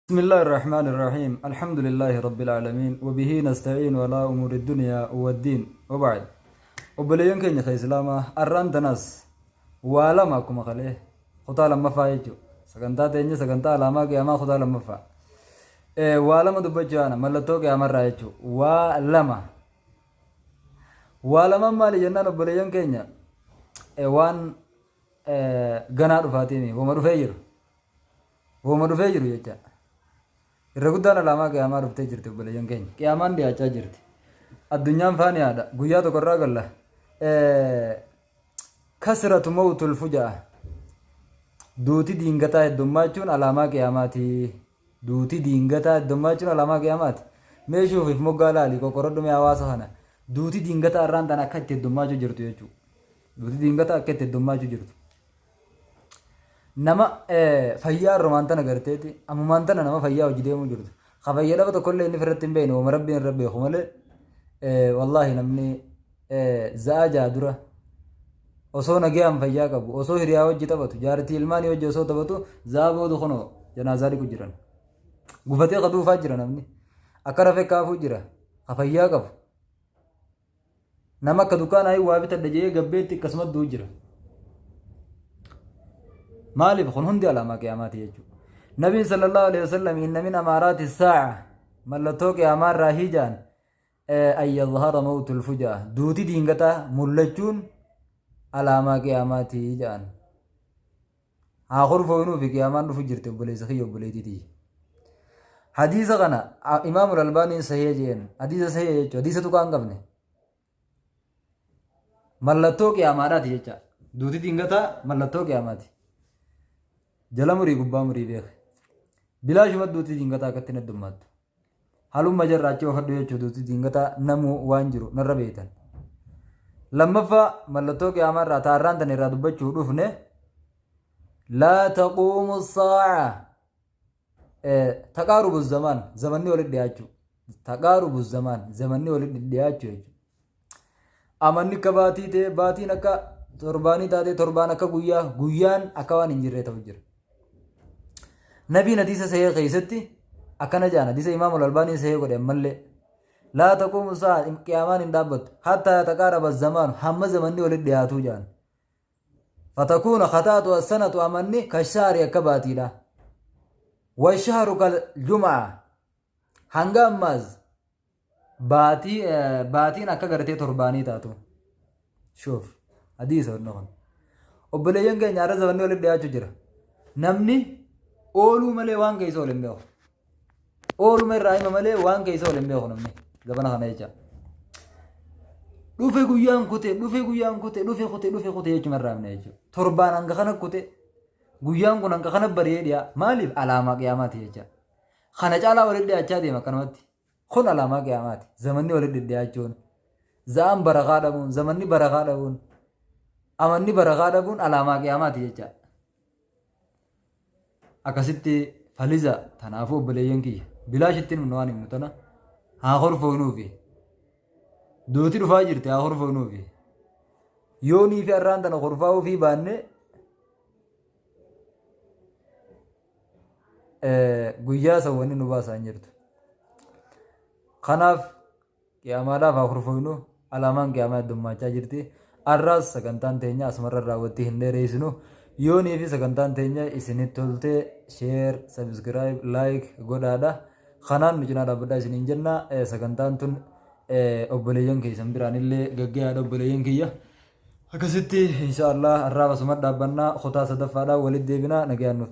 بسم الله الرحمن الرحيم الحمد لله رب العالمين وبه نستعين ولا أمور الدنيا والدين وبعد وبليون كن يا إسلاما أران تناس ولا ما كم خليه خطا لما فايجو سكنتا تيجي سكنتا لما كيما خطا لما فا ولا ما دبجانا ملتو كيما رايجو ولا ما مالي جنان وبليون كنيا وان غنا رفاتيني وما رفيجر يجا Irra lama qiyaamaa dhuftee jirti obboleeyyan keenya. Qiyaamaan dhiyaachaa jirti. Addunyaan faani haadha. Guyyaa tokkorraa galla. Kasratu mawtul fujaa. Duuti diingataa heddummachuun alaamaa qiyaamaati. Duuti diingataa heddummachuun alaamaa qiyaamaati. Meeshuufiif moggaa laali qoqqorodhumee hawaasa kana. Duuti diingataa irraan tan akka itti heddummachuu jirtu jechuudha. Duuti diingataa akka itti heddummachuu jirtu. Nama fayyaa romaantana garteeti ammumaantana nama fayyaa hojii deemuu jirtu fayyaa dhaba tokkollee inni firratti hin beekne wama rabbiin irra beeku malee wallaahi namni za'a jaa dura osoo nagayaan fayyaa qabu osoo hiriyaa hojii taphatu jaartii ilmaanii hojii osoo taphatu za'a boodu kunoo janaazaa dhiqu jiran gufatee qaduufaa jira namni akka rafee kaafuu jira fayyaa qabu nama akka dukkaanaa waa bitadha jee gabbeetti akkasumas duu jira. مالف خن هندي على ما قيامات يجو نبي صلى الله عليه وسلم إن من أمارات الساعة ملتوك أمار راهيجان أن يظهر موت الفجأة دوتي دينغتا ملجون على ما قيامات يجان آخر فونو في قيامان رفجرت بليس خيو بليتي دي حديث غنا إمام الألباني صحيح جين حديث صحيح يجو حديث تقان قبني ملتوك أمارات يجا دوتي دينغتا ملتوك أمارات jala murii gubbaa murii beek bilaashuma duuti diingataa akkatti naddummaattu halumma jarraachii ofadhu jechuu duuti diingataa namuu waan jiru narra beekan lammaffaa mallattoo qiyaamarraa taarraan tan irraa dubbachuu dhufne laa taquumu saaca taqaarubu zamaan zamanni walitti dhiyaachuu taqaarubu zamaan zamanni walitti dhiyaachuu jechuudha amanni akka baatii ta'e baatiin akka torbaanii taate torbaan akka guyyaan akka waan hin jirre ta'u jira. نبي نديس سيء قيستي أكنا جانا ديس إمام الألباني سيء قد يملي لا تقوم الساعة قيامان اندابت حتى يتقارب الزمان هم زمني ولد دياتو جان فتكون خطاة السنة أمني كالشهر يكباتي لا والشهر كالجمعة هنگام ماز باتين أكا غرتي ترباني تاتو شوف حديث ونغن وبليين كي نعرض زمني ولد دياتو جرا نمني ooluu malee waan keessa ol hin beeku ooluma irraa hima malee waan keessa ol hin beeku namni gabana kana jecha dhufe guyyaan kute jechuma irraa himne jechuudha torbaan hanga kana kute guyyaan kun hanga kana baree dhiyaa maaliif alaamaa qiyaamaati jecha kana caalaa walitti dhiyaachaa deema akkanumatti kun alaamaa qiyaamaati zamanni walitti dhiyaachuun za'aan barakaa dhabuun zamanni barakaa dhabuun amanni barakaa dhabuun alaamaa qiyaamaati jecha akkasitti faliza tanaafuu obboleeyyan kiyya bilaashittiin humna waan himnu tana haa horfoonuufi duuti dhufaa jirti haa horfoonuufi yoonii fi arraan tana horfaa'uu fi baanne guyyaa sawwanni nu baasaan jirtu kanaaf qiyaamaadhaaf haa horfoonu alaamaan qiyaamaa heddummaachaa jirti arraas sagantaan teenya asumarra raawwattii hin dheereessinu yoonii fi sagantaan teenya isinitti tolte share subscribe like godhaadha kanaan nu cinaa dhaabbadhaa isiniin jenna sagantaan tun obboleeyyan keessan biraanillee gaggeyaadha obboleeyyan kiyya akkasitti inshaallah arraaba suma dhaabbannaa kutaa sadaffaadhaa walitti deebinaa nagayaan nuuf